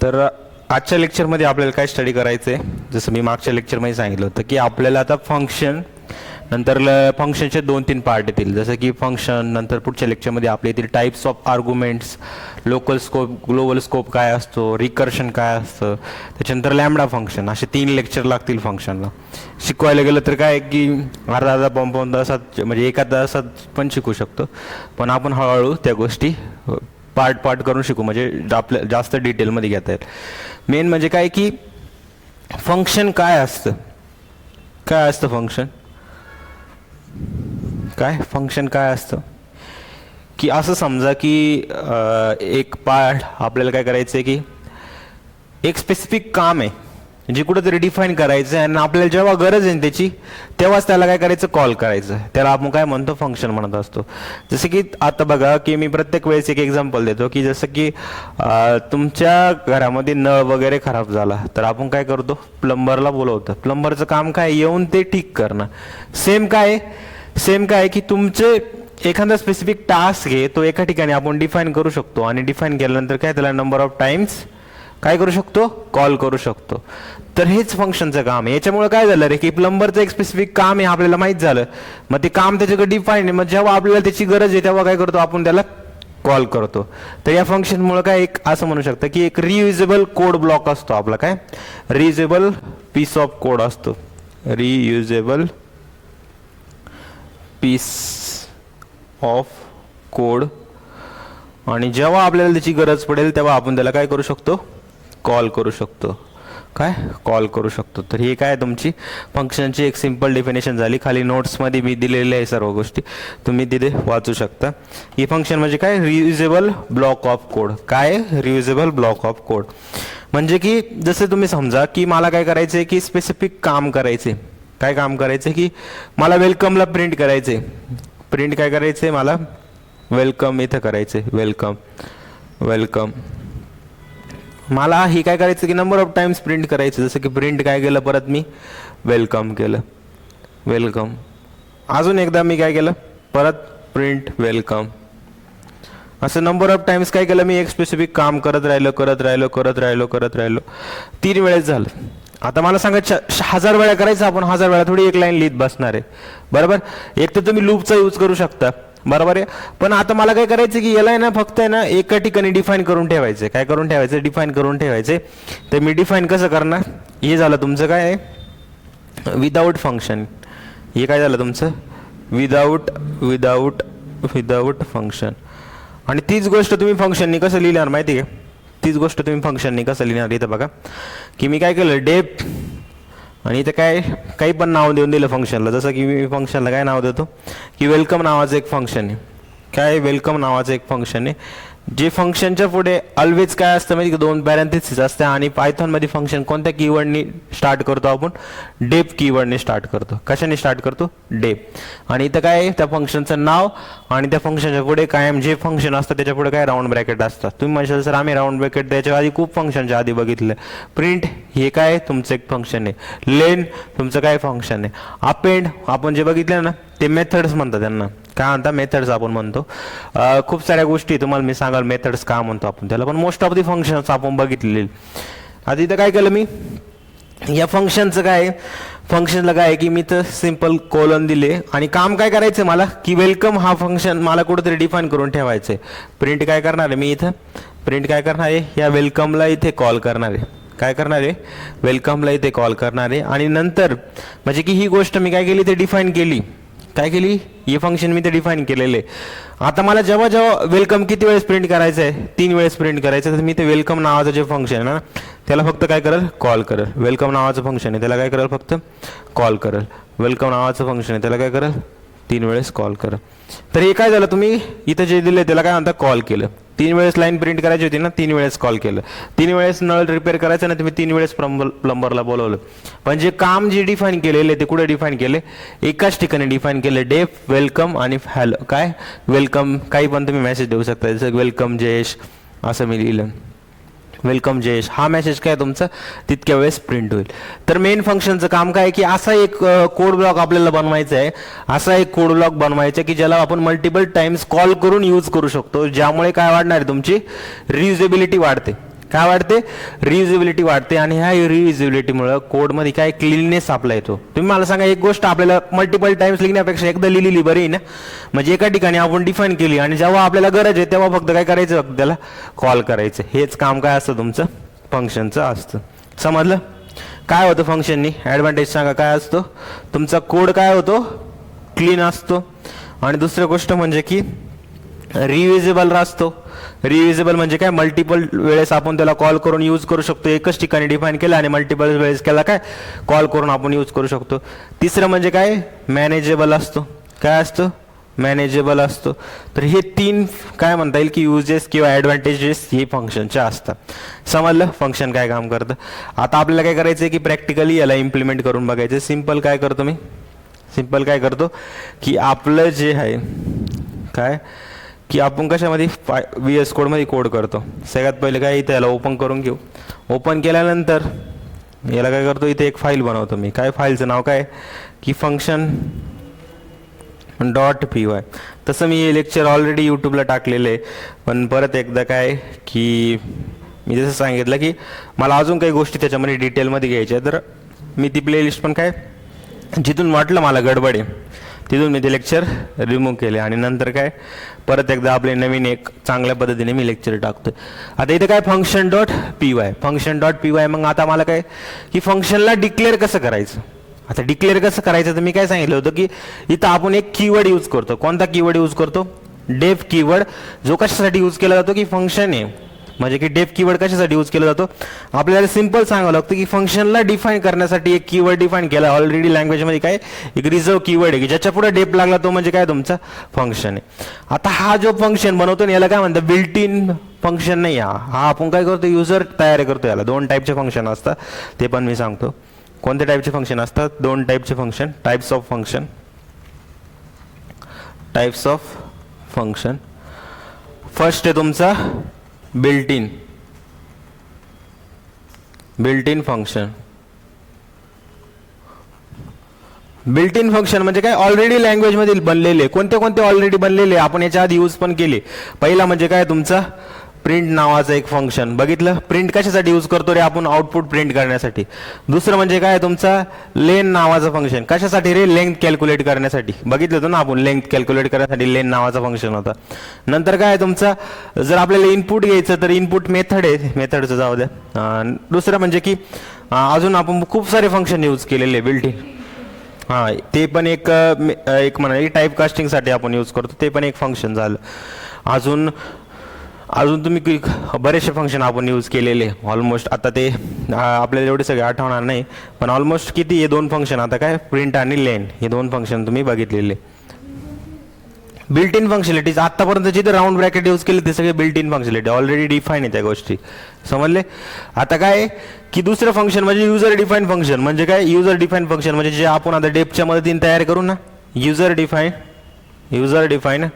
तर आजच्या लेक्चरमध्ये आपल्याला काय स्टडी करायचं आहे, जसं मी मागच्या लेक्चरमध्ये सांगितलं होतं की आपल्याला आता फंक्शन नंतर फंक्शनचे 2-3 पार्ट येतील, जसं की फंक्शन नंतर पुढच्या लेक्चरमध्ये आपले येतील types of arguments, local scope global scope काय असतो, रिकर्शन काय असतं, त्याच्यानंतर लॅम्बडा फंक्शन, असे 3 लेक्चर लागतील फंक्शनला. शिकवायला गेलं तर काय की अर्धा पाऊण तासात म्हणजे एका तासात पण शिकू शकतो, पण आपण हळूहळू त्या गोष्टी पार्ट करून शिकू, म्हणजे आपल्या जास्त डिटेलमध्ये घेता येईल. मेन म्हणजे काय की फंक्शन काय असतं, काय असतं फंक्शन, काय फंक्शन काय असतं की असं समजा की एक पार्ट आपल्याला काय करायचं आहे की एक स्पेसिफिक काम आहे जे कुठंतरी डिफाईन करायचं आहे, आणि आपल्याला जेव्हा गरज आहे त्याची तेव्हाच त्याला काय करायचं, कॉल करायचं, त्याला आपण काय म्हणतो, फंक्शन म्हणत असतो. जसं की आता बघा की मी प्रत्येक वेळेस एक एक्झाम्पल देतो की जसं की तुमच्या घरामध्ये नळ वगैरे खराब झाला तर आपण काय करतो, प्लंबरला बोलवतो. प्लंबरचं काम काय, येऊन ते ठीक करणं. सेम काय की तुमचे एखादा स्पेसिफिक टास्क आहे तो एका ठिकाणी आपण डिफाईन करू शकतो, आणि डिफाईन केल्यानंतर काय त्याला नंबर ऑफ टाइम्स काय करू शकतो, कॉल करू शकतो. तर हेच फंक्शनचं काम आहे. याच्यामुळे काय झालं रे की प्लंबरचं एक स्पेसिफिक काम आहे आपल्याला माहीत झालं, मग ते काम त्याच्याकडे डिफाईन आहे, मग जेव्हा आपल्याला त्याची गरज आहे तेव्हा काय करतो आपण, त्याला कॉल करतो. तर या फंक्शनमुळे काय एक असं म्हणू शकतं की एक रियुजेबल कोड ब्लॉक असतो आपला, काय रियुजेबल पीस ऑफ कोड असतो, रियुजेबल पीस ऑफ कोड, आणि जेव्हा आपल्याला त्याची गरज पडेल तेव्हा आपण त्याला काय करू शकतो, कॉल करू शकतो, काय कॉल करू शकतो. तर ही काय तुमची फंक्शनची एक सिंपल डेफिनेशन झाली. खाली नोट्समध्ये मी दिलेले आहे सर्व गोष्टी, तुम्ही तिथे वाचू शकता. ही फंक्शन म्हणजे काय, रियुजेबल ब्लॉक ऑफ कोड. काय रियुजेबल ब्लॉक ऑफ कोड म्हणजे की जसं तुम्ही समजा की मला काय करायचं आहे की स्पेसिफिक काम करायचे, काय काम करायचं की मला वेलकमला प्रिंट करायचे, प्रिंट काय करायचे मला, वेलकम इथं करायचे, वेलकम मला ही काय करायचं की नंबर ऑफ टाइम्स प्रिंट करायचं. जसं की प्रिंट काय केलं, परत मी वेलकम केलं, वेलकम, अजून एकदा मी काय केलं, परत प्रिंट वेलकम, असं नंबर ऑफ टाइम्स काय केलं मी, एक स्पेसिफिक काम करत राहिलो 3 वेळेस झालं. आता मला सांगा 1000 वेळा करायचं, आपण 1000 वेळा थोडी एक लाईन लिहित बसणार आहे, बरोबर. एक तर तुम्ही लूपचा यूज करू शकता, बरोबर आहे, पण आता मला काय करायचं की याला आहे ना फक्त आहे ना एका ठिकाणी डिफाईन करून ठेवायचं. काय करून ठेवायचं, डिफाईन करून ठेवायचे. तर मी डिफाईन कसं करणार, हे झालं तुमचं काय आहे, विदाऊट फंक्शन. हे काय झालं तुमचं, विदाऊट फंक्शन. आणि तीच गोष्ट तुम्ही फंक्शननी कसं लिहिणार माहिती आहे, तीच गोष्ट तुम्ही फंक्शननी कसं लिहिणार. इथं बघा की मी काय केलं, डेप, आणि इथं काय काही पण नाव देऊन दिलं फंक्शनला. जसं की मी फंक्शनला काय नाव देतो की वेलकम नावाचं एक फंक्शन आहे, काय वेलकम नावाचं एक फंक्शन आहे, जे फंक्शनच्या पुढे ऑलवेज काय असतं माहिती का, 2 पॅरेंथेसिस असते. आणि पायथॉनमध्ये फंक्शन कोणत्या कीवर्डनी स्टार्ट करतो आपण, डेप कीवर्डने स्टार्ट करतो. कशाने स्टार्ट करतो, डेप. आणि इथं काय त्या फंक्शनचं नाव, आणि त्या फंक्शनच्या पुढे कायम जे फंक्शन असतं त्याच्या पुढे काय राऊंड ब्रॅकेट असतात. तुम्ही म्हणशाल सर आम्ही राऊंड ब्रॅकेट त्याच्या आधी खूप फंक्शनच्या आधी बघितलं. प्रिंट हे काय तुमचं एक फंक्शन आहे, लेन तुमचं काय फंक्शन आहे, अपेंड आपण जे बघितलं ना ते मेथड्स म्हणतात, त्यांना काय म्हणतात, मेथड्स आपण म्हणतो. खूप साऱ्या गोष्टी तुम्हाला मी सांगाल मेथड्स का म्हणतो आपण त्याला, पण मोस्ट ऑफ दी फंक्शन्स आपण बघितलेले. आता इथं काय केलं मी, या फंक्शनचं काय, फंक्शनला काय आहे की मी तर सिंपल कोलन दिले, आणि काम काय करायचं मला की वेलकम हा फंक्शन मला कुठेतरी डिफाईन करून ठेवायचं आहे. प्रिंट काय करणार आहे मी इथं, प्रिंट काय करणार आहे, या वेलकमला इथे कॉल करणार आहे, काय करणार आहे, वेलकमला इथे कॉल करणार आहे. आणि नंतर म्हणजे की ही गोष्ट मी काय केली, ते डिफाईन केली, काय केली, हे फंक्शन मी ते डिफाईन केलेले. आता मला जेव्हा वेलकम किती वेळेस प्रिंट करायचं आहे, 3 वेळेस प्रिंट करायचं, तर मी ते वेलकम नावाचं जे फंक्शन आहे ना त्याला फक्त काय करेल, कॉल करेल. वेलकम नावाचं फंक्शन आहे त्याला काय करेल, फक्त कॉल करेल. वेलकम नावाचं फंक्शन आहे त्याला काय करेल, 3 वेळेस कॉल करेल. तर हे काय झालं, तुम्ही इथं जे दिले त्याला काय म्हणता, कॉल केलं. 3 वेळेस लाईन प्रिंट करायची होती ना, 3 वेळेस कॉल केलं. 3 वेळेस नळ रिपेअर करायचं ना, तुम्ही 3 वेळेस प्लंबरला बोलवलं. पण जे काम जे डिफाईन केलेले ते कुठे डिफाईन केले, एकाच ठिकाणी डिफाईन केले, डेफ, वेलकम आणि हॅलो, काय वेलकम, काही पण तुम्ही मेसेज देऊ शकता, जसं वेलकम जयेश असं मी लिहिलं, वेलकम जयेश, हा मेसेज काय तुमचा तितक्या वेळेस प्रिंट होईल. तर मेन फंक्शनचं काम काय की असा एक कोड ब्लॉक आपल्याला बनवायचा आहे, असा एक कोड ब्लॉक बनवायचा की ज्याला आपण मल्टिपल टाइम्स कॉल करून यूज करू शकतो, ज्यामुळे काय वाढणार आहे, तुमची रियुजेबिलिटी वाढते. काय वाढते? रियुजेबिलिटी वाढते. आणि ह्या रियुजेबिलिटीमुळे कोडमध्ये काय क्लीननेस आपला येतो. तुम्ही मला सांगा, एक गोष्ट आपल्याला मल्टिपल टाइम्स लिहिण्यापेक्षा एकदा लिहिलेली बरी ना. म्हणजे एका ठिकाणी आपण डिफाईन केली आणि जेव्हा आपल्याला गरज आहे तेव्हा फक्त काय करायचं? फक्त त्याला कॉल करायचं. हेच काम काय असतं तुमचं फंक्शनचं असतं. समजलं? काय होतं फंक्शननी? ॲडव्हान्टेज सांगा काय असतो? तुमचा कोड काय होतो? क्लीन असतो. आणि दुसरी गोष्ट म्हणजे की रियुजेबल असतो. रियुजेबल म्हणजे काय? मल्टिपल वेळेस आपण त्याला कॉल करून यूज करू शकतो. एकच ठिकाणी डिफाईन केला आणि मल्टिपल वेळेस केला काय कॉल करून आपण यूज करू शकतो. तिसरं म्हणजे काय? मॅनेजेबल असतो. काय असतो? मॅनेजेबल असतो. तर हे 3 काय म्हणता येईल की युजेस किंवा ॲडव्हान्टेजेस हे फंक्शनचे असतात. समजलं फंक्शन काय काम करतं? आता आपल्याला काय करायचं आहे की प्रॅक्टिकली याला इम्प्लिमेंट करून बघायचं. सिम्पल काय करतो मी? सिम्पल काय करतो की आपलं जे आहे काय की आपण कशामध्ये VS कोडमध्ये कोड करतो. सगळ्यात पहिले काय इथे याला ओपन करून घेऊ. ओपन केल्यानंतर याला काय करतो? इथे एक फाईल बनवतो मी. काय फाईलचं नाव काय की फंक्शन .py. तसं मी हे लेक्चर ऑलरेडी यूट्यूबला टाकलेलं आहे. पण परत एकदा काय की मी जसं सांगितलं की मला अजून काही गोष्टी त्याच्यामध्ये डिटेलमध्ये घ्यायच्या, तर मी ती प्लेलिस्ट पण काय जिथून वाटलं मला गडबड आहे तिथून मी ते लेक्चर रिमूव्ह केले आणि नंतर काय परत एकदा आपले नवीन एक चांगल्या पद्धतीने मी लेक्चर टाकतोय. आता इथे काय फंक्शन.py. मग आता मला काय की फंक्शनला डिक्लेअर कसं करायचं? आता डिक्लेअर कसं करायचं? तर मी काय सांगितलं होतं की इथं आपण एक कीवर्ड यूज करतो. कोणता कीवर्ड यूज करतो? डेफ कीवर्ड. जो कशासाठी यूज केला जातो की फंक्शन आहे. म्हणजे की डेफ कीवर्ड कशासाठी यूज केला जातो? आपल्याला सिंपल सांगावं लागतं की फंक्शनला डिफाईन करण्यासाठी एक कीवर्ड डिफाईन केला ऑलरेडी लँग्वेजमध्ये. काय एक रिझर्व कीवर्ड आहे की ज्याच्या पुढे डेफ लागला तो म्हणजे काय तुमचा फंक्शन आहे. आता हा जो फंक्शन बनवतो ना याला काय म्हणतात? बिल्ट इन फंक्शन नाही. हा आपण काय करतो? युजर तयार करतो. याला 2 टाईपचे फंक्शन असतात, ते पण मी सांगतो. कोणत्या टाईपचे फंक्शन असतात? 2 टाईपचे function. Types of function. Types of function. First आहे तुमचा built in function. Built in function म्हणजे काय? ऑलरेडी लँग्वेजमध्ये बनलेले. कोणते कोणते ऑलरेडी बनलेले आपण याच्या आधी यूज पण केले. पहिला म्हणजे काय तुमचा प्रिंट नावाचं एक फंक्शन. बघितलं? प्रिंट कशासाठी यूज करतो रे आपण? आउटपुट प्रिंट करण्यासाठी. दुसरं म्हणजे काय तुमचा लेन नावाचं फंक्शन. कशासाठी रे? लेंथ कॅल्क्युलेट करण्यासाठी. बघितलं होतं ना आपण लेंथ कॅल्क्युलेट करण्यासाठी लेन नावाचा फंक्शन होता. नंतर काय तुमचा जर आपल्याला इनपुट घ्यायचं तर इनपुट मेथड आहे, मेथडचं जाऊ द्या. दुसरं म्हणजे की अजून आपण खूप सारे फंक्शन यूज केलेले बिल्ट इन. ते पण एक म्हणा टाईप कास्टिंगसाठी आपण यूज करतो. ते पण एक फंक्शन झालं. अजून तुम्ही बरेचसे फंक्शन आपण यूज केलेले ऑलमोस्ट. आता ते आपल्याला एवढे सगळे आठवणार नाही, पण ऑलमोस्ट किती हे 2 फंक्शन आता काय प्रिंट आणि लेन हे 2 फंक्शन तुम्ही बघितलेले. बिल्ट इन फंक्शनलिटीज आतापर्यंत जिथे राऊंड ब्रॅकेट यूज केले ते सगळे built in functionality already define आहे त्या गोष्टी. समजले? आता काय की दुसरं फंक्शन म्हणजे युजर डिफाईन फंक्शन. म्हणजे काय? युजर डिफाईन फंक्शन म्हणजे जे आपण आता डेफच्या मदतीने तयार करू ना, युजर डिफाईन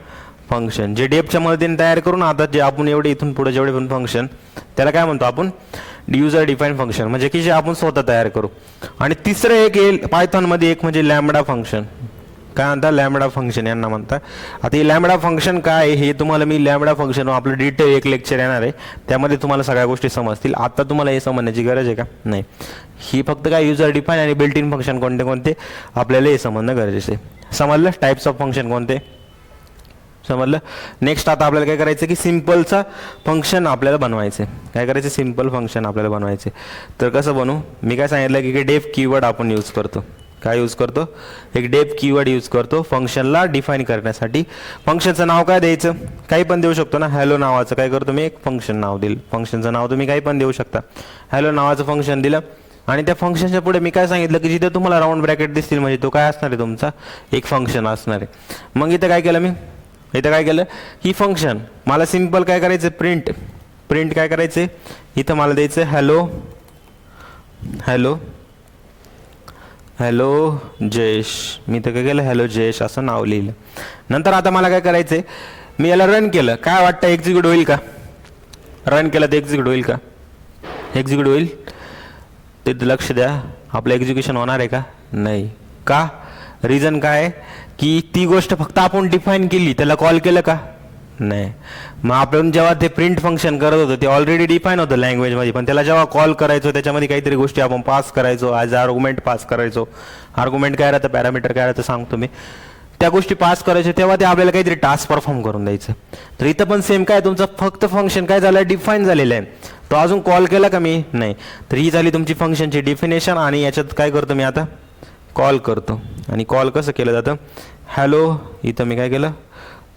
फंक्शन. जे डेफच्या मदतीने तयार करून आता जे आपण एवढे इथून पुढे जेवढे पण फंक्शन त्याला काय म्हणतो आपण? User define function. म्हणजे की जे आपण स्वतः तयार करू. आणि तिसरं एक येईल पायथॉनमध्ये एक म्हणजे लॅम्बडा फंक्शन. काय म्हणतात? लॅम्बडा फंक्शन यांना म्हणतात. आता हे लॅम्बडा फंक्शन काय हे तुम्हाला मी लॅम्बडा फंक्शन आपलं डिटेल एक लेक्चर येणार आहे, त्यामध्ये तुम्हाला सगळ्या गोष्टी समजतील. आता तुम्हाला हे समजण्याची गरज आहे का? नाही. ही फक्त काय युजर डिफाईन आणि बिल्ट इन फंक्शन कोणते कोणते आपल्याला हे समजणं गरजेचं आहे. समजलं? टाईप्स ऑफ फंक्शन कोणते समजलं? नेक्स्ट आता आपल्याला काय करायचं की सिम्पलचा फंक्शन आपल्याला बनवायचं. काय करायचं? सिम्पल फंक्शन आपल्याला बनवायचे. तर कसं बनवू? मी काय सांगितलं की डेफ कीवर्ड आपण यूज करतो. काय यूज करतो? एक डेफ कीवर्ड यूज करतो फंक्शनला डिफाईन करण्यासाठी. फंक्शनचं नाव काय द्यायचं? काही पण देऊ शकतो ना. हॅलो नावाचं काय करतो मी? एक फंक्शन नाव दिलं. फंक्शनचं नाव तुम्ही काही पण देऊ शकता. हॅलो नावाचं फंक्शन दिलं आणि त्या फंक्शनच्या पुढे मी काय सांगितलं की जिथे तुम्हाला राऊंड ब्रॅकेट दिसतील म्हणजे तो काय असणार आहे? तुमचा एक फंक्शन असणार आहे. मग इथं काय केलं मी? इथं काय केलं? ही फंक्शन मला सिंपल काय करायचं? प्रिंट काय करायचे? इथं मला द्यायचं हॅलो जयेश. मी तर काय केलं? हॅलो जयेश असं नाव लिहिलं. नंतर आता मला काय करायचंय? मी याला रन केलं. काय वाटतं एक्झिक्यूट होईल का? रन केलं तर एक्झिक्यूट होईल का? एक्झिक्यूट होईल. ते लक्ष द्या, आपलं एक्झिक्युशन होणार आहे का? नाही. का? रिझन काय? की ती गोष्ट फक्त आपण डिफाईन केली, त्याला कॉल केलं का? नाही. मग आपण जेव्हा ते प्रिंट फंक्शन करत होतो ते ऑलरेडी डिफाईन होतं लँग्वेजमध्ये, पण त्याला जेव्हा कॉल करायचो त्याच्यामध्ये काहीतरी गोष्टी आपण पास करायचो, ॲज आर्ग्युमेंट पास करायचो. आर्ग्युमेंट काय राहतं, पॅरामीटर काय राहतं सांगतो मी. त्या गोष्टी पास करायच्या तेव्हा ते आपल्याला काहीतरी टास्क परफॉर्म करून द्यायचं. तर इथं पण सेम काय, तुमचं फक्त फंक्शन काय झालं, डिफाईन झालेलं आहे. तो अजून कॉल केला का मी, नाही. तर ही झाली तुमची फंक्शनची डिफिनेशन. आणि याच्यात काय करतो मी आता, कॉल करतो. आणि कॉल कसं केलं जातं, हॅलो, इथं मी काय केलं,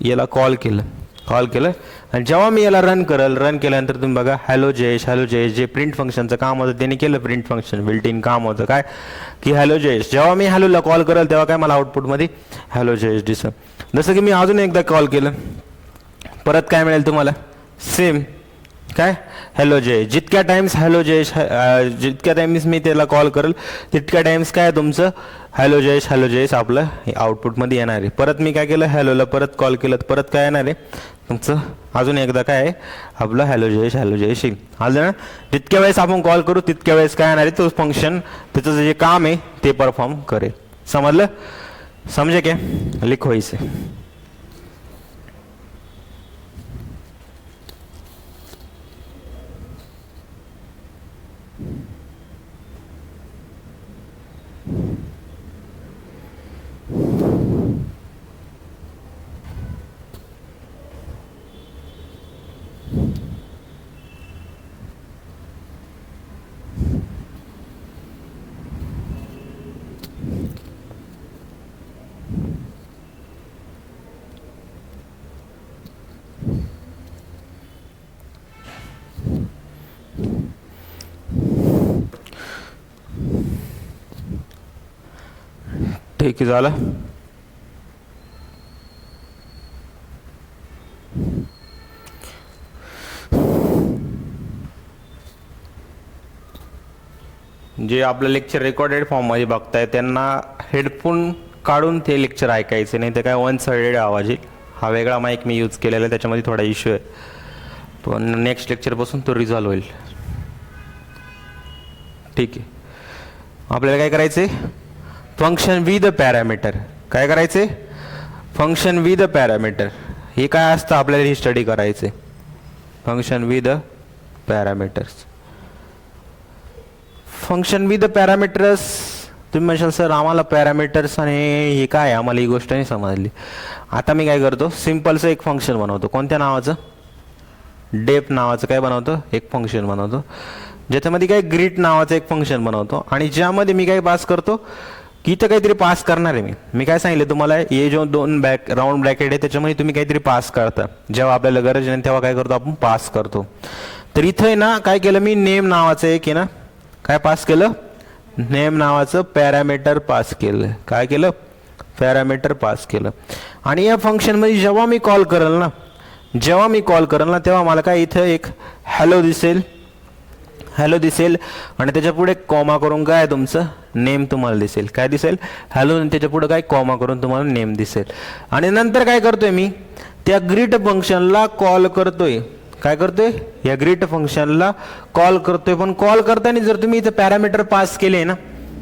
याला कॉल केलं. आणि जेव्हा मी याला रन केल्यानंतर तुम्ही बघा हॅलो जयेश, जे प्रिंट फंक्शनचं काम होतं त्याने केलं. प्रिंट फंक्शन बिल्ट इन काम होतं काय, की हॅलो जयेश. जेव्हा मी हॅलोला कॉल करेल तेव्हा काय मला आउटपुटमध्ये हॅलो जयेश दिसेल. जसं की मी अजून एकदा कॉल केलं, परत काय मिळेल तुम्हाला, सेम काय, हॅलो जयेश. जितक्या टाइम्स हॅलो जयेश, जितक्या टाइम्स मी त्याला कॉल करेल तितक्या टाइम्स काय तुमचं हॅलो जयेश आपलं आउटपुटमध्ये येणार आहे. परत मी काय केलं, हॅलोला परत कॉल केलं, परत काय येणार आहे तुमचं अजून एकदा काय आहे आपलं हॅलो जयेश येईल. आलं ना. जितक्या वेळेस आपण कॉल करू तितक्या वेळेस काय येणार आहे, तो फंक्शन त्याचं जे काम आहे ते परफॉर्म करेल. समजलं, समजे क्या लिखो इसे. ठीक आहे, झालं. जे आपलं लेक्चर रेकॉर्डेड फॉर्ममध्ये बघताय त्यांना हेडफोन काढून ते लेक्चर ऐकायचं, नाही तर काय वन साइडेड आवाज येईल. हा वेगळा माईक मी यूज केलेला आहे, त्याच्यामध्ये थोडा इश्यू आहे, पण नेक्स्ट लेक्चरपासून तो रिझॉल्व्ह होईल. ठीक आहे. आपल्याला काय करायचं आहे, फंक्शन विथ पॅरामीटर. काय करायचे, फंक्शन विथ पॅरामीटर. हे काय असतं आपल्याला ही स्टडी करायचे, function with parameters. Function with parameters. तुम्ही म्हणशाल सर आम्हाला पॅरामीटर्स आणि हे काय, आम्हाला ही गोष्ट नाही समजली. आता मी काय करतो, सिम्पलचं एक फंक्शन बनवतो. कोणत्या नावाचं, डेप नावाचं काय बनवतो, एक फंक्शन बनवतो, ज्याच्यामध्ये काय ग्रीट नावाचं एक फंक्शन बनवतो. आणि ज्यामध्ये मी काय पास करतो, की इथं काहीतरी पास करणार आहे मी काय सांगितलं तुम्हाला, हे जो दोन राऊंड ब्रॅकेट आहे त्याच्यामध्ये तुम्ही काहीतरी पास करता. जेव्हा आपल्याला गरज नाही तेव्हा काय करतो आपण, पास करतो. तर इथं आहे ना काय केलं मी, नेम नावाचं एक आहे ना, काय पास केलं, नेम नावाचं पॅरामीटर पास केलं. काय केलं, पॅरामीटर पास केलं. आणि या फंक्शनमध्ये जेव्हा मी कॉल करेल ना तेव्हा मला काय इथं एक हॅलो दिसेल आणि त्याच्या पुढे कॉमा करून काय तुमचं नेम तुम्हाला दिसेल. काय दिसेल, हॅलो, आणि त्याच्या पुढे काय कॉमा करून तुम्हाला नेम दिसेल. आणि नंतर काय करतोय मी, त्या ग्रीट फंक्शनला कॉल करतोय. काय करतोय, या ग्रीट फंक्शनला कॉल करतोय. पण कॉल करताना जर तुम्ही इथं पॅरामीटर पास केले ना,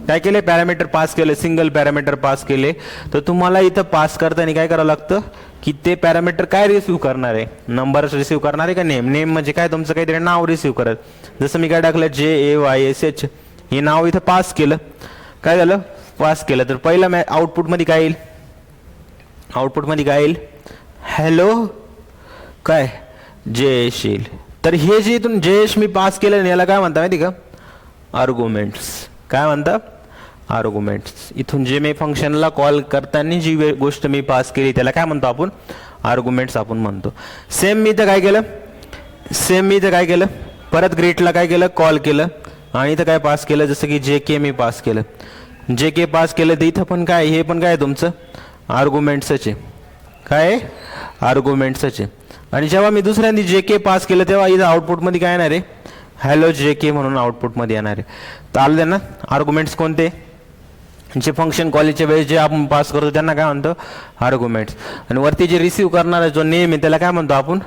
काय केले, पॅरामीटर पास केले, सिंगल पॅरामीटर पास केले, तर तुम्हाला इथं पास करताना काय करावं लागतं, की ते पॅरामीटर काय रिसिव्ह करणार आहे, नंबर रिसिव्ह करणार आहे का नेम म्हणजे काय तुमचं काहीतरी नाव रिसिव्ह करत. जसं मी काय टाकलं, JAYSH हे नाव इथं पास केलं. काय झालं, पास केलं. तर पहिला आउटपुटमध्ये काय येईल, हॅलो काय जयेश येईल. तर हे जे इथून जयेश मी पास केलं याला काय म्हणता माहिती का, आर्ग्युमेंट्स. काय म्हणता, आर्ग्युमेंट्स. इथून जे मी फंक्शनला कॉल करताना जी गोष्ट मी पास केली त्याला काय म्हणतो आपण, आर्ग्युमेंट्स आपण म्हणतो. सेम मी इथं काय केलं, परत ग्रीटला काय केलं, कॉल केलं. आणि इथं काय पास केलं, जसं की JK मी पास केलं. JK पास केलं तर इथं पण काय, हे पण काय तुमचं आर्ग्युमेंट्सच आहे. काय, आर्ग्युमेंट्सच आहे. आणि जेव्हा मी दुसऱ्यांदा JK पास केलं तेव्हा इथं आउटपुटमध्ये काय येणार आहे, हॅलो JK म्हणून आउटपुटमध्ये येणार आहे. तर आलं ना, आर्ग्युमेंट्स कोणते, जे फंक्शन कॉलच्या वेळेस जे आपण पास करतो त्यांना काय म्हणतो, आर्ग्युमेंट्स. आणि वरती जे रिसिव्ह करणारा जो नेम आहे त्याला काय म्हणतो आपण,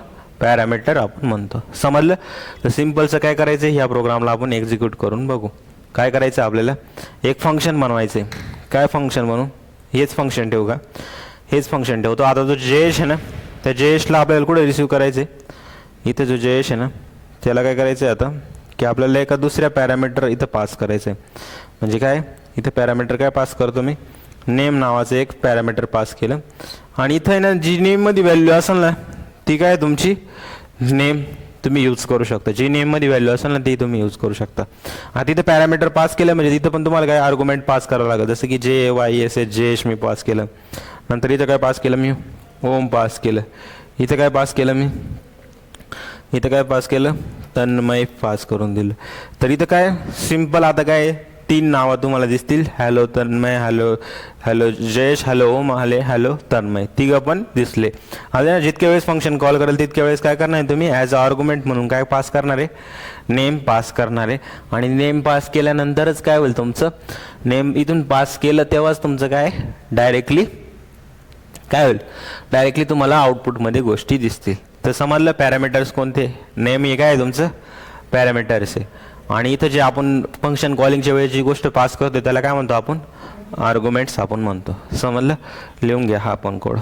पॅरामीटर आपण म्हणतो. समजलं. तर सिम्पलचं काय करायचं, ह्या प्रोग्रामला आपण एक्झिक्यूट करून बघू. काय करायचं आपल्याला, एक फंक्शन बनवायचं. काय फंक्शन बनवू, हेच फंक्शन ठेवू का, हेच फंक्शन ठेवतो. आता जो जयेश आहे ना, त्या जयेशला आपल्याला कुठे रिसिव्ह करायचे, इथं जो जयेश आहे ना त्याला काय करायचं आहे आता की आपल्याला एका दुसऱ्या पॅरामीटर इथं पास करायचं आहे. म्हणजे काय, इथं पॅरामीटर काय पास करतो मी, नेम नावाचं एक पॅरामीटर पास केलं. आणि इथं आहे ना जी नेममध्ये व्हॅल्यू असेल ना ती काय तुमची नेम तुम्ही यूज करू शकता, जी नेममध्ये व्हॅल्यू असेल ना ती तुम्ही यूज करू शकता. आता इथं पॅरामीटर पास केलं म्हणजे तिथं पण तुम्हाला काय आर्ग्युमेंट पास करावं लागेल. जसं की JYS जयेश मी पास केलं. नंतर इथं काय पास केलं मी, ओम पास केलं. इथं काय पास केलं मी, इथं काय पास केलं, तन्मय पास करून दिलं. तर इथं काय सिम्पल आता काय 3 नावं तुम्हाला दिसतील, hello Tanmay, hello Jayesh, hello Om, hello Tanmay, तिघं पण दिसले. आता जितक्या वेळेस फंक्शन कॉल करेल तितक्या वेळेस काय करणार आहे तुम्ही, ॲज अ आर्ग्युमेंट म्हणून काय पास करणार आहे, नेम पास करणार आहे. आणि नेम पास केल्यानंतरच काय होईल तुमचं, नेम इथून पास केलं तेव्हाच तुमचं काय डायरेक्टली काय होईल, डायरेक्टली तुम्हाला आउटपुटमध्ये गोष्टी दिसतील. तर समजलं पॅरामीटर्स कोणते, नेम हे काय तुमचं पॅरामीटर्स आहे. आणि इथं जे आपण फंक्शन कॉलिंगच्या वेळेस जी गोष्ट पास करतो त्याला काय म्हणतो आपण, आर्ग्युमेंट्स आपण म्हणतो. समजलं, लिहून घ्या हा पण कोड.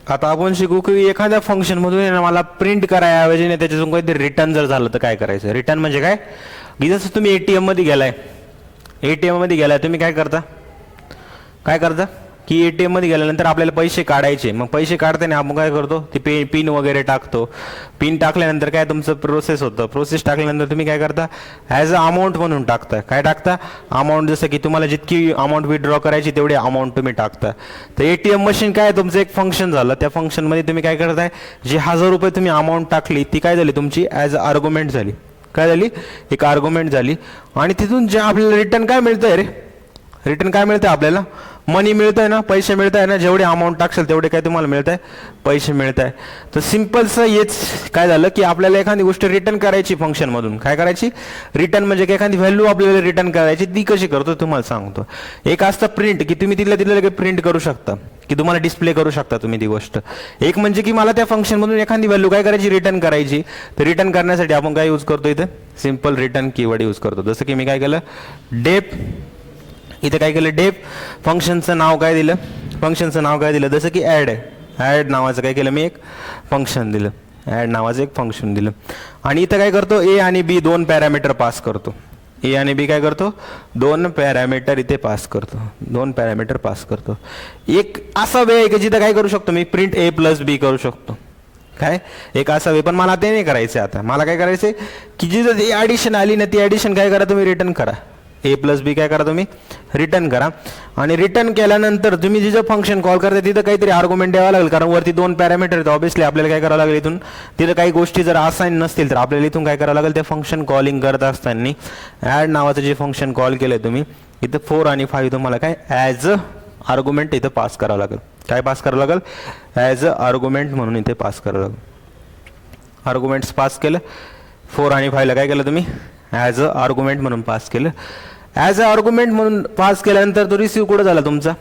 आता आपण शिकू की एखाद्या फंक्शनमधून मला प्रिंट करायऐवजी नाही त्याच्यातून काहीतरी रिटर्न जर झालं तर काय करायचं. रिटर्न म्हणजे काय, की जसं तुम्ही ATM मध्ये गेलाय, तुम्ही काय करता की ATM मध्ये गेल्यानंतर आपल्याला पैसे काढायचे. मग पैसे काढताना आपण काय करतो, ते पिन वगैरे टाकतो. पिन टाकल्यानंतर काय तुमचं प्रोसेस होतं, प्रोसेस टाकल्यानंतर तुम्ही काय करता, ॲज अ अमाऊंट म्हणून टाकता. काय टाकता, अमाऊंट. जसं की तुम्हाला जितकी अमाऊंट विथड्रॉ करायची तेवढी अमाऊंट तुम्ही टाकता. तर ATM मशीन काय तुमचं एक फंक्शन झालं, त्या फंक्शनमध्ये तुम्ही काय करताय, जी 1000 रुपये तुम्ही अमाऊंट टाकली ती काय झाली तुमची ॲज अ आर्ग्युमेंट झाली. काय झाली, एक आर्ग्युमेंट झाली. आणि तिथून जे आपल्याला रिटर्न काय मिळतंय रे, रिटर्न काय मिळतंय आपल्याला, मनी मिळत आहे ना, पैसे मिळत आहे ना. जेवढे अमाऊंट टाकशाल तेवढे काय तुम्हाला मिळत आहे, पैसे मिळत आहे. तर सिम्पलचं हेच काय झालं की आपल्याला एखादी गोष्ट रिटर्न करायची फंक्शनमधून. काय करायची, रिटर्न म्हणजे एखादी व्हॅल्यू आपल्याला रिटर्न करायची. ती कशी करतो तुम्हाला सांगतो. एक असतं प्रिंट, की तुम्ही तिथल्या प्रिंट करू शकता, की तुम्हाला डिस्प्ले करू शकता तुम्ही ती गोष्ट. एक म्हणजे की मला त्या फंक्शनमधून एखादी व्हॅल्यू काय करायची, रिटर्न करायची. तर रिटर्न करण्यासाठी आपण काय यूज करतो, इथे सिम्पल रिटर्न कीवर्ड यूज करतो. जसं की मी काय केलं, डेप, इथे काय केलं, डेप. फंक्शनचं नाव काय दिलं, जसं की ॲड आहे, ॲड नावाचं काय केलं मी एक फंक्शन दिलं, ॲड नावाचं एक फंक्शन दिलं. आणि इथं काय करतो, A आणि B 2 पॅरामीटर पास करतो. A आणि B काय करतो, 2 पॅरामीटर इथे पास करतो, 2 पॅरामीटर पास करतो. एक असा वे आहे की जिथं काय करू शकतो मी, प्रिंट A + B करू शकतो. काय एक असा वे, पण मला ते नाही करायचं. आता मला काय करायचंय की जिथं ॲडिशन आली ना, ती ॲडिशन काय करा तुम्ही, रिटर्न करा. A + B काय करा तुम्ही, रिटर्न करा. आणि रिटर्न केल्यानंतर तुम्ही जिथं फंक्शन कॉल करता तिथं काहीतरी आर्ग्युमेंट द्यावं लागेल, कारण वरती 2 पॅरामीटर आहेत. ऑब्व्हियसली आपल्याला काय करावं लागेल, इथून तिथं काही गोष्टी जर असाइन नसतील तर आपल्याला इथून काय करावं लागेल, ते फंक्शन कॉलिंग करत असताना ॲड नावाचं जे फंक्शन कॉल केलंय तुम्ही, इथं 4 आणि 5 तुम्हाला काय ॲज अ आर्ग्युमेंट इथं पास करावं लागेल. काय पास करावं लागेल, ॲज अ आर्ग्युमेंट म्हणून इथे पास करावं लागेल. आर्ग्युमेंट्स पास केलं, 4 आणि 5 ला काय केलं तुम्ही, ॲज अ आर्ग्युमेंट म्हणून पास केलं. ॲज अ आर्ग्युमेंट म्हणून पास केल्यानंतर तो रिसिव्ह कुठं झाला तुमचा,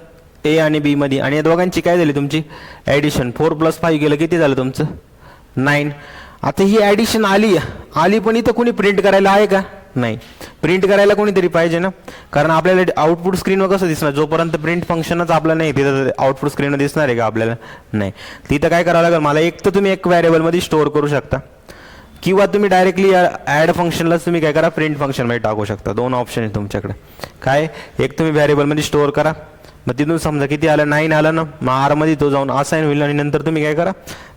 A आणि B मध्ये. आणि या दोघांची काय झाली तुमची ॲडिशन. 4 + 5 गेलं किती झालं तुमचं, 9. आता ही ॲडिशन आली पण इथं कोणी प्रिंट करायला आहे का, नाही. प्रिंट करायला कोणीतरी पाहिजे ना, कारण आपल्याला आउटपुट स्क्रीनवर कसं दिसणार, जोपर्यंत प्रिंट फंक्शनच आपलं नाही तिथं आउटपुट स्क्रीनवर दिसणार आहे का आपल्याला, नाही. तिथं काय करावं लागेल, मला एक तर तुम्ही एक व्हेरिएबलमध्ये स्टोअर करू शकता, किंवा तुम्ही डायरेक्टली ॲड फंक्शनलाच तुम्ही काय करा, प्रिंट फंक्शनमध्ये टाकू शकता. 2 ऑप्शन आहे तुमच्याकडे. काय, एक तुम्ही व्हेरिएबलमध्ये स्टोअर करा, मग तिथून समजा किती आलं, 9 आलं ना, मग आरमध्ये तो जाऊन असाइन होईल. आणि नंतर तुम्ही काय करा,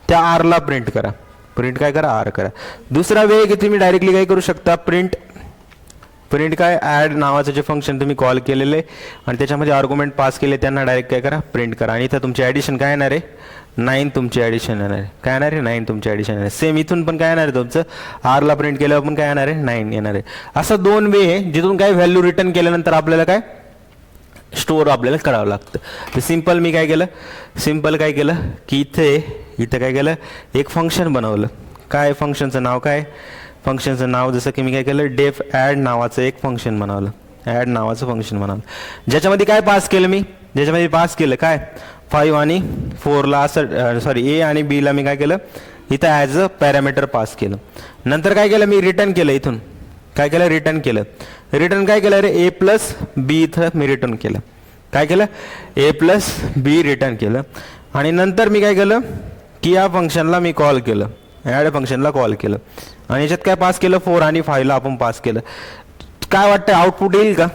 त्या आरला प्रिंट करा, आर करा. दुसरा वे की तुम्ही डायरेक्टली काय करू शकता, प्रिंट प्रिंट काय, ॲड नावाचं जे फंक्शन तुम्ही कॉल केलेले आणि त्याच्यामध्ये आर्ग्युमेंट पास केले त्यांना डायरेक्ट काय करा, प्रिंट करा. आणि इथं तुमची ॲडिशन काय येणार आहे, 9 तुमची ॲडिशन येणार आहे. काय येणार आहे, 9 तुमची ॲडिशन येणार आहे. सेम इथून पण काय येणार आहे तुमचं, आरला प्रिंट केल्यावर पण काय येणार आहे, 9 येणार आहे. असं 2 वे आहे जिथून काय व्हॅल्यू रिटर्न केल्यानंतर आपल्याला काय स्टोअर आपल्याला करावं लागतं. तर सिम्पल मी काय केलं, सिम्पल काय केलं की इथं काय केलं, एक फंक्शन बनवलं. काय फंक्शनचं नाव, काय फंक्शनचं नाव, जसं की मी काय केलं, डेफ ॲड नावाचं एक फंक्शन बनवलं. ॲड नावाचं फंक्शन बनवलं ज्याच्यामध्ये काय पास केलं मी, ज्याच्यामध्ये पास केलं काय 5 आणि 4ला असं सॉरी ए आणि बीला मी काय केलं इथं ॲज अ पॅरामीटर पास केलं. नंतर काय केलं मी, रिटर्न केलं. इथून काय केलं, रिटर्न केलं. रिटर्न काय केलं रे, ए प्लस बी इथं मी रिटर्न केलं. काय केलं, ए प्लस बी रिटर्न केलं. आणि नंतर मी काय केलं की या फंक्शनला मी कॉल केलं, ॲड फंक्शनला कॉल केलं आणि याच्यात काय पास केलं, 4 आणि 5ला आपण पास केलं. काय वाटतं आउटपुट येईल का,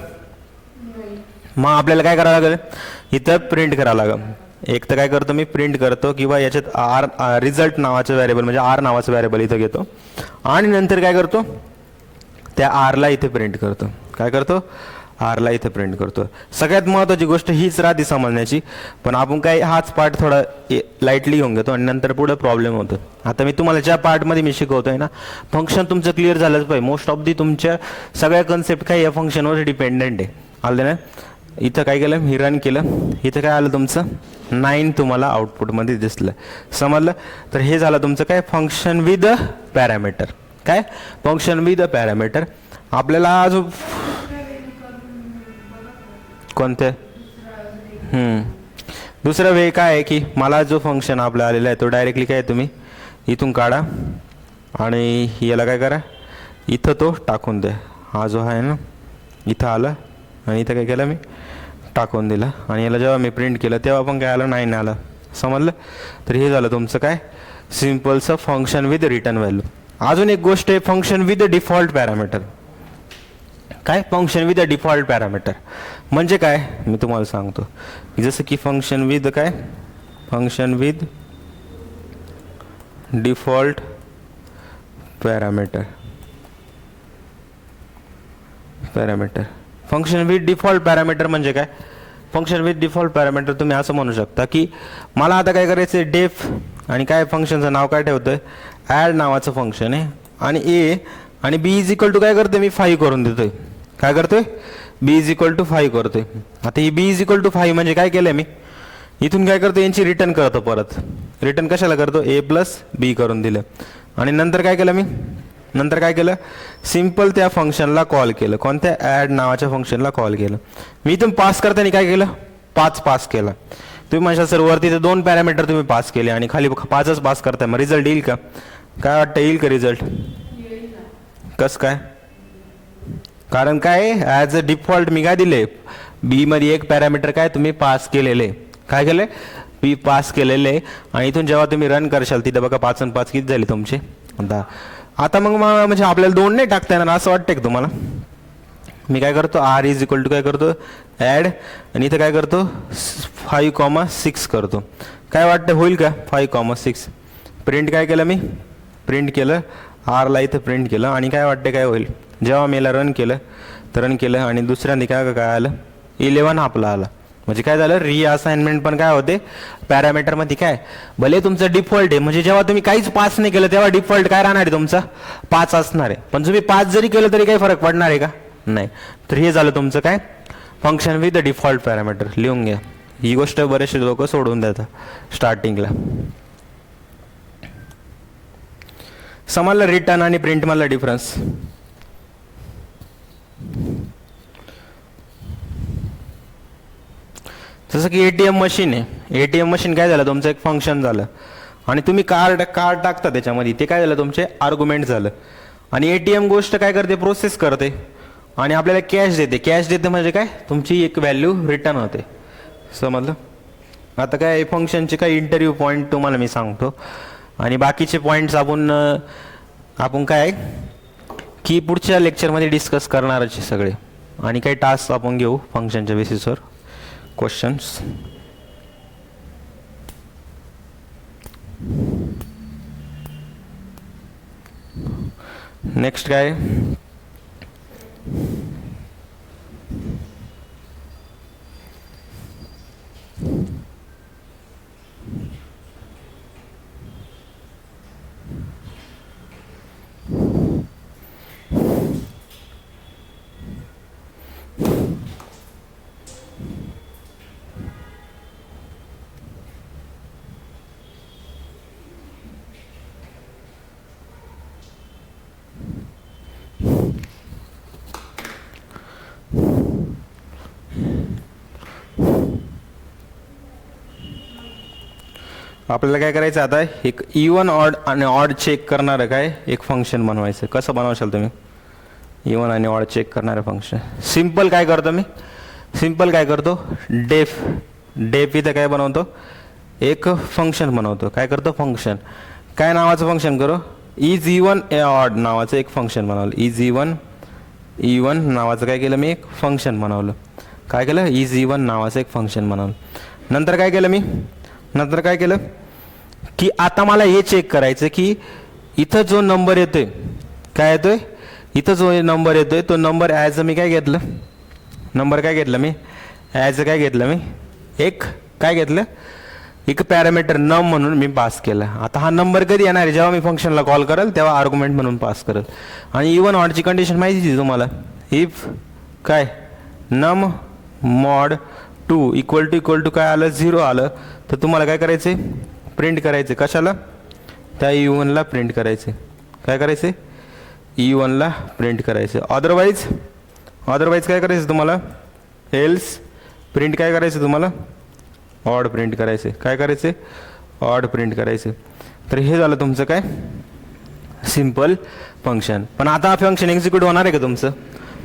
मग आपल्याला काय करावं लागेल, इथं प्रिंट करावं लागेल. एक तर काय करतो मी, प्रिंट करतो किंवा याच्यात आर रिझल्ट नावाचं व्हेरिएबल म्हणजे आर नावाचं व्हेरिएबल इथं घेतो आणि नंतर काय करतो, त्या आरला इथे प्रिंट करतो. काय करतो, आरला इथे प्रिंट करतो. सगळ्यात महत्त्वाची गोष्ट हीच राहते समजण्याची, पण आपण काय हाच पार्ट थोडा लाईटली घेऊन घेतो आणि नंतर पुढे प्रॉब्लेम होतो. आता मी तुम्हाला ज्या पार्टमध्ये मी शिकवतोय ना, फंक्शन तुमचं क्लिअर झालंच पाहिजे. मोस्ट ऑफ दी तुमच्या सगळ्या कन्सेप्ट काय या फंक्शनवर डिपेंडेंट आहे. आलं ना, इथं काय केलं मी, रन केलं. इथं काय आलं तुमचं 9 तुम्हाला आउटपुटमध्ये दिसलं. समजलं. तर हे झालं तुमचं काय, फंक्शन विथ पॅरामीटर. काय, फंक्शन विथ पॅरामीटर. आपल्याला अजून कोणते दुसरा वे काय आहे की मला जो फंक्शन आपला आलेला आहे तो डायरेक्टली काय तुम्ही इथून काढा आणि याला काय करा, इथं तो टाकून द्या. हा जो आहे ना इथं आला आणि इथं काय केलं मी टाकून दिला आणि याला जेव्हा मी प्रिंट केलं तेव्हा पण काय आलं, 9 आलं. समजलं. तर हे झालं तुमचं काय, सिम्पलचं फंक्शन विथ रिटर्न व्हॅल्यू. अजून एक गोष्ट आहे, फंक्शन विथ डिफॉल्ट पॅरामीटर. काय, फंक्शन विथ डिफॉल्ट पॅरामीटर म्हणजे काय मी तुम्हाला सांगतो. जसं की फंक्शन विथ काय, function with default parameter. Function with default parameter म्हणजे काय, फंक्शन विथ डिफॉल्ट पॅरामीटर तुम्ही असं म्हणू शकता की मला आता काय करायचं आहे, डेफ आणि काय फंक्शनचं नाव काय ठेवतोय, ॲड नावाचं फंक्शन आहे आणि ए आणि बी इज इक्वल टू काय करतोय मी 5 करून देतोय. काय करतोय, बी इज इक्वल टू 5 करतोय. आता ही बी इज इक्वल टू 5 म्हणजे काय केलंय मी, इथून काय करतो यांची रिटर्न करतो. परत रिटर्न कशाला करतो, ए प्लस बी करून दिलं. आणि नंतर काय केलं मी, नंतर काय केलं, सिम्पल त्या फंक्शनला कॉल केलं. कोणत्या, ॲड नावाच्या फंक्शनला कॉल केलं. मी इथून पास करताना काय केलं, 5 पास केला. तुम्ही म्हणता सर वरती ते 2 पॅरामीटर तुम्ही पास केले आणि खाली 5च पास करताय, मग रिझल्ट येईल का, काय वाटतं येईल का रिझल्ट, कसं काय, कारण काय ॲज अ डिफॉल्ट मी काय दिले, बी मध्ये एक पॅरामीटर काय तुम्ही पास केलेले, काय केले बी पास केलेले. आणि इथून जेव्हा तुम्ही रन करशाल तिथं बघा 5 आणि 5 किती झाले तुमचे 10. आता मग म्हणजे आपल्याला 2 नाही टाकता येणार असं वाटतंय का तुम्हाला. मी काय करतो, आर इज इक्वल टू काय करतो, ॲड आणि इथं काय करतो 5,6 करतो. काय वाटतं होईल का 5,6. प्रिंट काय केलं मी, प्रिंट केलं आरला इथं प्रिंट केलं आणि काय वाटते काय होईल, जेव्हा मी याला रन केलं तर रन केलं आणि दुसऱ्यांदा काय आलं 11 आपला आला. म्हणजे काय झालं, रिअसाइनमेंट पण काय होते पॅरामीटरमध्ये काय, भले तुमचं डिफॉल्ट आहे म्हणजे जेव्हा तुम्ही काहीच पास नाही केलं तेव्हा डिफॉल्ट काय राहणार आहे तुमचा 5 असणार आहे. पण तुम्ही 5 जरी केलं तरी काही फरक पडणार आहे का, नाही. तर हे झालं तुमचं काय, function with the default parameter. लिहून घ्या, ही गोष्ट बरेचसे लोक सोडून देतात स्टार्टिंगला. समजलं रिटर्न आणि प्रिंट मधला डिफरन्स. जसं की एटीएम मशीन आहे, एटीएम मशीन काय झालं तुमचं एक फंक्शन झालं आणि तुम्ही कार्ड टाकता त्याच्यामध्ये, ते काय झालं तुमचे आर्ग्युमेंट झालं. आणि एटीएम गोष्ट काय करते, प्रोसेस करते आणि आपल्याला कॅश देते. कॅश देते म्हणजे काय, तुमची एक व्हॅल्यू रिटर्न होते. समजलं. आता काय फंक्शनचे काही इंटरव्ह्यू पॉईंट तुम्हाला मी सांगतो आणि बाकीचे पॉईंट्स आपण काय की पुढच्या लेक्चरमध्ये डिस्कस करणारच सगळे. आणि काही टास्क आपण घेऊ फंक्शनच्या बेसिसवर, क्वेश्चन्स. नेक्स्ट काय आपल्याला काय करायचं आता, एक इवन ऑड आणि ऑड चेक करणारं काय एक फंक्शन बनवायचं. कसं बनवशाल तुम्ही इवन आणि ऑड चेक करणारं फंक्शन? सिम्पल काय करतो मी, सिम्पल काय करतो, डेफ इथं काय बनवतो, एक फंक्शन बनवतो. काय करतो, फंक्शन. काय नावाचं फंक्शन करू, इज इवन ए ऑड नावाचं एक फंक्शन बनवलं. इज इवन नावाचं काय केलं मी, एक फंक्शन बनवलं. काय केलं, इज इवन नावाचं एक फंक्शन बनवलं. नंतर काय केलं मी, नंतर काय केलं की आता मला हे चेक करायचं की इथं जो नंबर येतोय, काय येतोय, इथं जो नंबर येतोय तो नंबर ॲज मी काय घेतलं, नंबर काय घेतलं मी, ॲज काय घेतलं मी, एक काय घेतलं, एक पॅरामीटर नम म्हणून मी पास केलं. आता हा नंबर कधी येणार आहे, जेव्हा मी फंक्शनला कॉल करेल तेव्हा आर्ग्युमेंट म्हणून पास करेल. आणि इवन ऑडची कंडिशन माहिती आहे तुम्हाला, इफ काय नम मॉड 2 इक्वल टू काय आलं, 0 आलं, तर तुम्हाला काय करायचं आहे, प्रिंट करायचं. कशाला, त्या इवनला प्रिंट करायचं. काय करायचं, इवनला प्रिंट करायचं. अदरवाईज काय करायचं तुम्हाला, एल्स प्रिंट काय करायचं तुम्हाला, ऑड प्रिंट करायचे. काय करायचे, ऑड प्रिंट करायचे. तर हे झालं तुमचं काय सिम्पल फंक्शन. पण आता हा फंक्शन एक्झिक्यूट होणार आहे का तुमचं,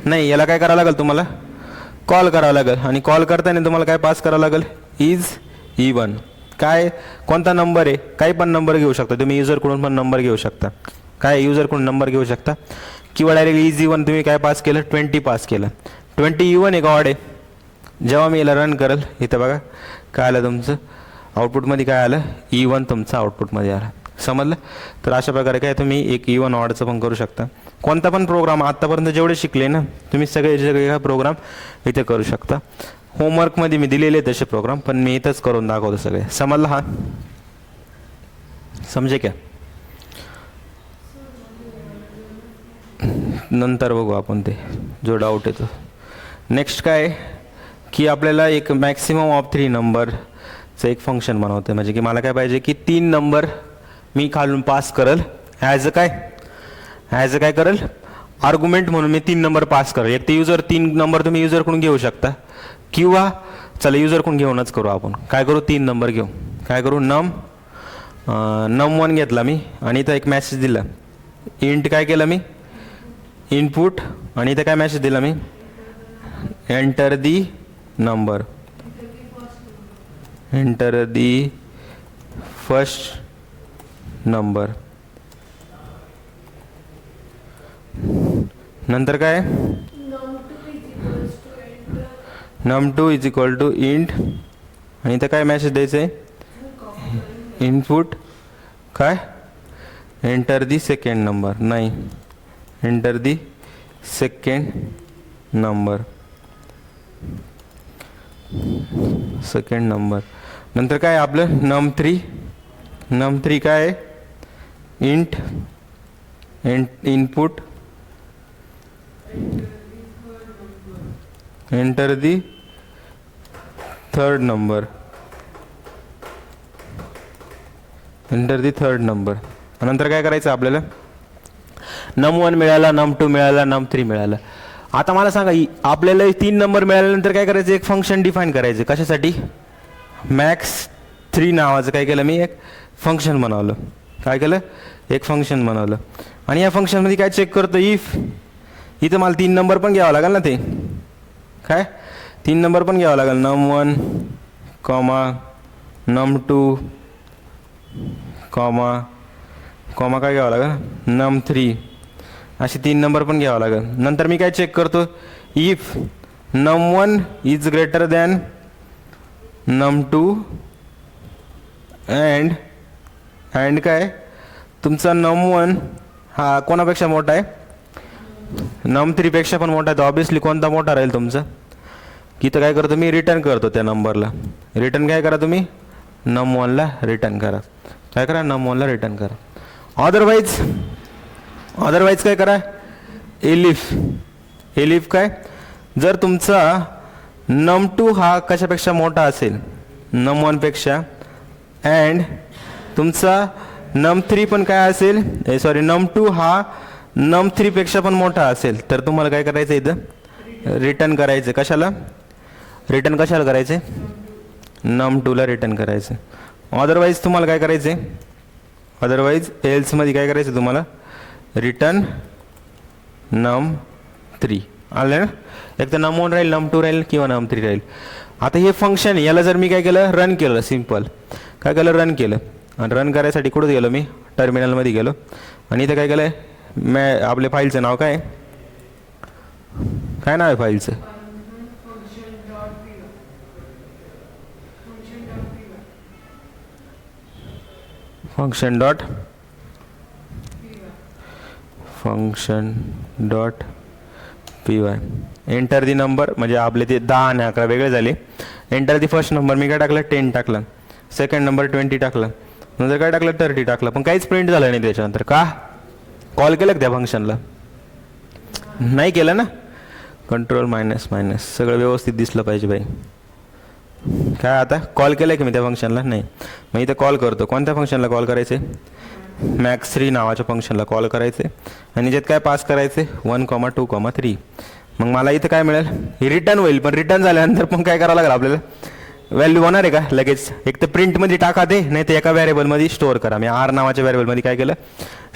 नाही. याला काय करावं लागेल तुम्हाला, कॉल करावं लागेल. आणि कॉल करताना तुम्हाला काय पास करावं लागेल, इज इवन. काय कोणता नंबर आहे, काही पण नंबर घेऊ शकता तुम्ही, युजरकडून पण नंबर घेऊ शकता. काय युजरकडून नंबर घेऊ शकता, किंवा डायरेक्ट इज इवन तुम्ही काय पास केलं, 20 पास केलं. 20 इवन आहे का ऑड आहे. जेव्हा मी याला रन करेल इथं बघा काय आलं तुमचं आउटपुटमध्ये, काय आलं, इवन तुमचं आउटपुटमध्ये आलं. समजलं. तर अशा प्रकारे काय तुम्ही एक इवन ऑडचं पण करू शकता. कोणता पण प्रोग्राम आत्तापर्यंत जेवढे शिकले ना तुम्ही सगळे प्रोग्राम इथे करू शकता. होमवर्कमध्ये मी दिलेले तसे प्रोग्राम, पण मी इथंच करून दाखवतो सगळे. समजलं, हा समजे क्या. नंतर बघू आपण ते जो डाऊट येतो. नेक्स्ट काय की आपल्याला एक मॅक्सिमम ऑफ 3 नंबरचं एक फंक्शन बनवतं. म्हणजे की मला काय पाहिजे की 3 नंबर मी खालून पास करेल ॲज काय करेल, आर्ग्युमेंट म्हणून मी 3 नंबर पास करेल. एक ते युजर 3 नंबर तुम्ही युजरकडून घेऊ शकता, किंवा चला युजरकडून घेऊनच करू आपण. काय करू, 3 नंबर घेऊ. काय करू, नम 1 घेतला मी, आणि इथं एक मेसेज दिला, इंट काय केलं मी, इनपुट, आणि इथं काय मेसेज दिला मी, enter the number, enter the first number. नंतर काय, num2 is equal to int, आणि इथं काय मेसेज द्यायचं आहे, इनपुट काय, एंटर दी सेकंड नंबर, नाही, enter the second number, second number. नंतर काय आपलं num3 काय आहे, int input, enter the third number, enter the third number. नंतर काय करायचं आपल्याला, num1 मिळाला, num2 मिळाला, num3 मिळाला. आता मला सांगा आपल्याला 3 नंबर मिळाल्यानंतर काय करायचं, एक फंक्शन डिफाईन करायचं. कशासाठी, max3 नावाचं काय केलं मी, एक फंक्शन बनवलं. काय केलं, एक फंक्शन बनवलं. आणि या फंक्शनमध्ये काय चेक करतो, इफ इथं मला 3 नंबर पण घ्यावं लागेल ना, ते काय 3 नंबर पण घ्यावं लागेल, num1 num2 कॉमा काय घ्यावं लागेल, num3, असे 3 नंबर पण घ्यावं लागेल. नंतर मी काय चेक करतो, if num1 is greater than num2 and काय तुमचा num1 हा कोणापेक्षा मोठा आहे, num3 पेक्षा पण मोठा आहे. तर ऑब्विसली कोणता मोठा राहील तुमचा, की तर काय करतो मी, रिटर्न करतो त्या नंबरला. रिटर्न काय करा तुम्ही, num1ला रिटर्न करा. काय करा, num1ला रिटर्न करा. अदरवाईज काय करा, एलिफ काय, जर तुमचा num2 हा कशापेक्षा मोठा असेल, num1 पेक्षा, अँड तुमचा num3 पण काय असेल, num2 हा num3 पेक्षा पण मोठा असेल, तर तुम्हाला काय करायचं, इथं रिटर्न करायचं. कशाला करायचं, num2ला रिटर्न करायचं. अदरवाईज तुम्हाला काय करायचं आहे, अदरवाईज एल्समध्ये काय करायचं तुम्हाला, रिटर्न num3 आलं ना. एक तर num1 राहील, num2 राहील किंवा num3 राहील. आता हे फंक्शन याला जर मी काय केलं, रन केलं, सिम्पल काय केलं, रन केलं. आणि रन करायसाठी कुठं गेलो मी, टर्मिनलमध्ये गेलो आणि इथं काय केलं आहे, आपल्या फाईलचं नाव काय नाव आहे फाईलचं, function dot P Y. Enter the number, म्हणजे आपले ते 10 आणि 11 वेगळे झाले. एंटर दी फर्स्ट नंबर मी काय टाकलं, 10 टाकलं. सेकंड नंबर 20 टाकलं. नंतर काय टाकलं, 30 टाकलं. पण काहीच प्रिंट झालं नाही त्याच्यानंतर. का, कॉल केलं का त्या फंक्शनला, नाही केलं ना. कंट्रोल मायनस सगळं व्यवस्थित दिसलं पाहिजे बाई. काय आता कॉल केलं की मी त्या फंक्शनला, नाही. मग इथं कॉल करतो. कोणत्या फंक्शनला कॉल करायचे, max3 नावाच्या फंक्शनला कॉल करायचे. आणि ज्यात काय पास करायचे, 1, 2, 3. मग मला इथं काय मिळेल, हे रिटर्न होईल. पण रिटर्न झाल्यानंतर पण काय करावं लागेल आपल्याला, व्हॅल्यू होणार आहे का लगेच, एक तर प्रिंटमध्ये टाका ते, नाही तर एका व्हेरिएबलमध्ये स्टोअर करा. मी आर नावाच्या व्हेरिएबलमध्ये काय केलं,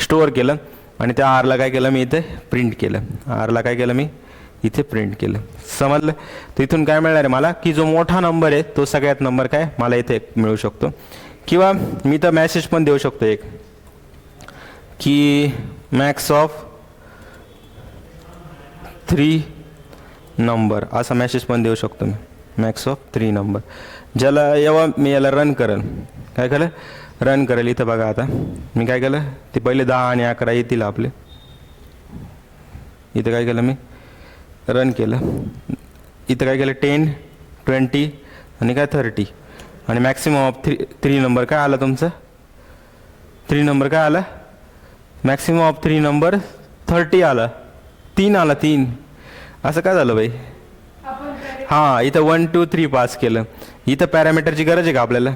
स्टोअर केलं. आणि त्या आरला काय केलं मी, इथे प्रिंट केलं. आरला काय केलं मी, इथे प्रिंट केलं. समजलं. तर इथून काय मिळणार आहे मला, की जो मोठा नंबर आहे तो सगळ्यात नंबर काय मला इथे मिळू शकतो. किंवा मी तर मेसेज पण देऊ शकतो एक, की मॅक्स ऑफ 3 नंबर, असा मेसेज पण देऊ शकतो मी, मॅक्स ऑफ 3 नंबर. ज्याला जेव्हा मी याला रन करेन, काय केलं, रन करेल. इथं बघा आता मी काय केलं, ते पहिले 10 आणि 11 येतील आपले. इथं काय केलं मी, रन केलं. इथं काय केलं, 10, 20 आणि काय 30. आणि मॅक्सिमम ऑफ 3 नंबर काय आला तुमचं, 3 नंबर काय आला, मॅक्सिमम ऑफ 3 नंबर 30 आला. 3 आला, 3. असं काय झालं बाई. हां, इथं 1, 2, 3 पास केलं. इथं पॅरामीटरची गरज आहे का आपल्याला,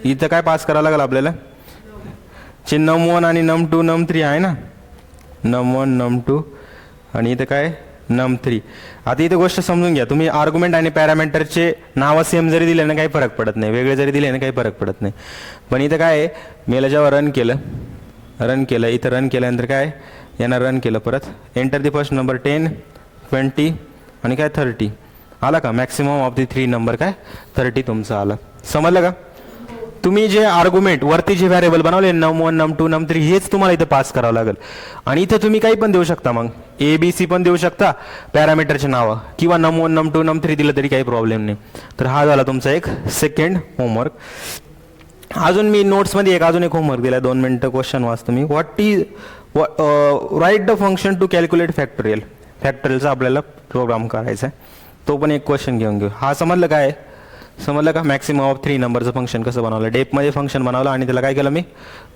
इथं काय पास करावं लागेल आपल्याला, num1 आणि num2 num3 आहे ना, num1 num2 आणि इथं काय num3. आता इथं गोष्ट समजून घ्या तुम्ही, आर्ग्युमेंट आणि पॅरामीटरचे नावं सेम जरी दिले ना काही फरक पडत नाही, वेगळे जरी दिले ना काही फरक पडत नाही. पण इथं काय आहे, मी याला जेव्हा रन केलं, इथं रन केल्यानंतर काय यांना रन केलं परत. एंटर दी फर्स्ट नंबर 10, 20 आणि काय 30 आला का, मॅक्सिमम ऑफ दी 3 नंबर काय 30 तुमचा आला. समजलं का. तुम्ही जे आर्ग्युमेंट वरती जे व्हेरिएबल बनवले num1 num2 num3 हेच तुम्हाला इथं पास करावं लागेल. आणि इथं तुम्ही काही पण देऊ शकता, मग ABC पण देऊ शकता पॅरामीटरचे नावं, किंवा num1 num2 num3 दिलं तरी काही प्रॉब्लेम नाही. तर हा झाला तुमचा एक सेकंड होमवर्क. अजून मी नोट्समध्ये अजून एक होमवर्क दिला, 2 मिनिटं क्वेश्चन वाचतो मी. Write the function to calculate factorial. फॅक्टोरियलचा आपल्याला प्रोग्राम करायचा आहे, तो पण एक क्वेश्चन घेऊन घेऊ. हा समजलं काय, समजलं का. मॅक्सिमम ऑफ 3 नंबरचं फंक्शन कसं बनवलं, डेपमध्ये फंक्शन बनवलं आणि त्याला काय केलं मी,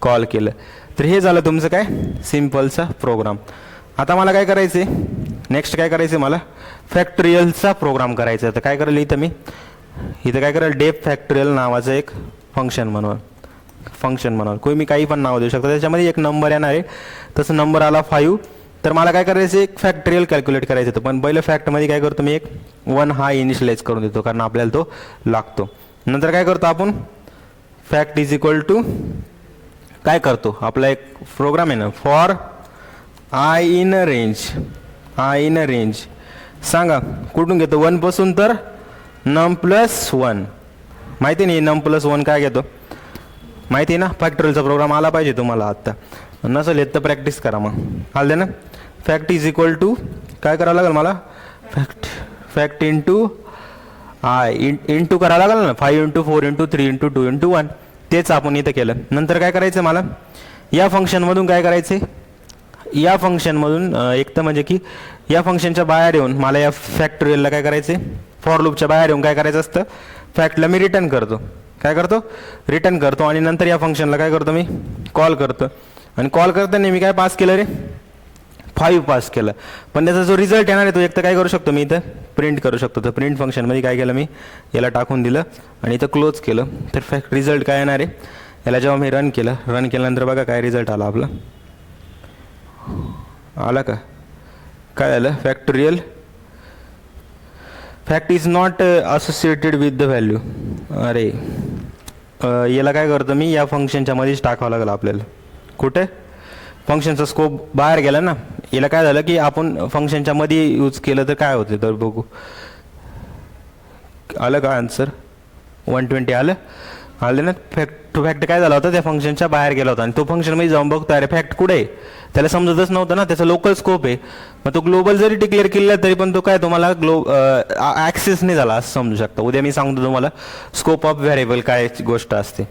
कॉल केलं. तर हे झालं तुमचं काय सिम्पलचा प्रोग्राम. आता मला काय करायचं आहे, नेक्स्ट काय करायचं आहे, मला फॅक्टोरियलचा प्रोग्राम करायचा आहे. तर काय करेल इथं काय करेल, डेप फॅक्टोरियल नावाचं एक फंक्शन बनवाल. कोणी मी काही पण नाव देऊ शकतो, त्याच्यामध्ये एक नंबर येणार आहे. तसं नंबर आला 5, तर मला काय करायचं, एक फॅक्टोरियल कॅल्क्युलेट करायचं होतं. पण पहिलं फॅक्टमध्ये काय करतो मी, एक 1 हा इनिशियलाइज करून देतो, कारण आपल्याला तो लागतो. नंतर काय करतो आपण, फॅक्ट इज इक्वल टू काय करतो, आपला एक प्रोग्राम आहे ना, for I in a range. सांगा कुठून घेतो, 1 पासून तर num+1. माहिती नाही num+1 काय घेतो, माहिती आहे ना. फॅक्टोरियलचा प्रोग्राम आला पाहिजे तुम्हाला आत्ता, नसेल येत तर प्रॅक्टिस करा. मग आलं ना. फॅक्ट इज इक्वल टू काय करावं लागेल मला, फॅक्ट इंटू आय इंटू करावं लागेल ना, 5 × 4 × 3 × 2 × 1. तेच आपण इथं केलं. नंतर काय करायचं मला, या फंक्शनमधून काय करायचं, या फंक्शनमधून एक तर म्हणजे की या फंक्शनच्या बाहेर येऊन मला या फॅक्टोरियलला काय करायचं, फॉर लूपच्या बाहेर येऊन काय करायचं असतं, फॅक्टला मी रिटर्न करतो. काय करतो, रिटर्न करतो. आणि नंतर या फंक्शनला काय करतो मी, कॉल करतो. आणि कॉल करताना मी काय पास केलं रे, 5 पास केलं. पण त्याचा जो रिझल्ट येणार आहे तो एक तर काय करू शकतो मी, इथं प्रिंट करू शकतो. तर प्रिंट फंक्शनमध्ये काय केलं मी, याला टाकून दिलं आणि इथं क्लोज केलं. तर फॅक्ट रिझल्ट काय येणार आहे, याला जेव्हा मी रन केल्यानंतर बघा काय रिझल्ट आला आपला, आला का, काय आलं, factorial fact is not associated with the value. अरे याला काय करतो मी, या फंक्शनच्या मध्येच टाकावं लागेल आपल्याला. कुठे फंक्शनचा स्कोप बाहेर गेला ना, याला काय झालं की आपण फंक्शनच्या मध्ये यूज केलं तर काय होते तर बघू. आलं का आन्सर 120 आलं ना. फॅक्ट टू फॅक्ट काय झाला होता त्या फंक्शनच्या बाहेर गेला होता आणि तो फंक्शनमध्ये जाऊन बघतो अरे फॅक्ट कुठे आहे, त्याला समजतच नव्हतं ना, त्याचा लोकल स्कोप आहे. मग तो ग्लोबल जरी डिक्लेअर केला तरी पण तो काय तुम्हाला ॲक्सेस नाही झाला असं समजू शकता. उद्या मी सांगतो तुम्हाला स्कोप ऑफ व्हेरिएबल काय गोष्ट असते.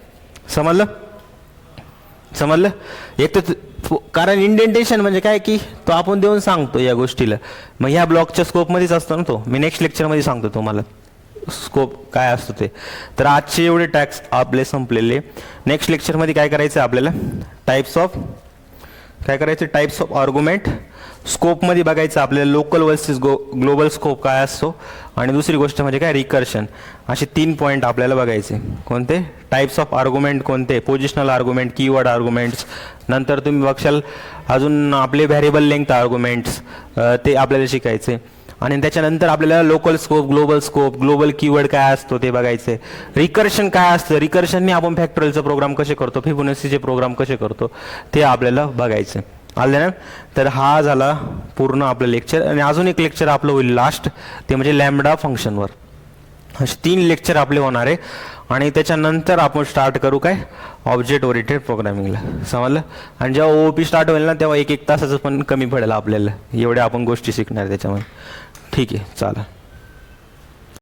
समजलं एक तर कारण इंडेंटेशन म्हणजे काय की तो आपण देऊन सांगतो या गोष्टीला. मग ह्या ब्लॉकच्या स्कोपमध्येच असतो ना तो. मी नेक्स्ट लेक्चरमध्ये सांगतो तुम्हाला स्कोप काय असतो ते. तर आजचे एवढे टॅक्स आपले संपलेले. नेक्स्ट लेक्चरमध्ये काय करायचं आपल्याला, टाईप्स ऑफ आर्ग्युमेंट. स्कोपमध्ये बघायचं आपल्याला लोकल वर्सेस ग्लोबल स्कोप काय असतो आणि दुसरी गोष्ट म्हणजे काय रिकर्शन. असे 3 पॉईंट आपल्याला बघायचे. कोणते टाईप्स ऑफ आर्ग्युमेंट, कोणते पोझिशनल आर्ग्युमेंट, कीवर्ड आर्ग्युमेंट्स. नंतर तुम्ही बघशाल अजून आपले व्हेरिएबल लेंथ आर्ग्युमेंट्स ते आपल्याला शिकायचे. आणि त्याच्यानंतर आपल्याला लोकल स्कोप, ग्लोबल कीवर्ड काय असतो ते बघायचे. रिकर्शन काय असतं, रिकर्शनने आपण फॅक्टोरियलचा प्रोग्राम कसे करतो, फिबोनाचीचे प्रोग्राम कसे करतो ते आपल्याला बघायचे. आले ना. तर हा झाला पूर्ण आपलं लेक्चर. आणि अजून एक लेक्चर आपलं होईल लास्ट, ते म्हणजे लॅम्बडा फंक्शनवर. असे 3 लेक्चर आपले होणार आहे आणि त्याच्यानंतर आपण स्टार्ट करू काय ऑब्जेक्ट ओरिएंटेड प्रोग्रामिंगला. समजलं. आणि जेव्हा OOP स्टार्ट होईल ना तेव्हा 1-1 तासाचं पण कमी पडेल आपल्याला, एवढ्या आपण गोष्टी शिकणार त्याच्यामध्ये. ठीक आहे चालेल.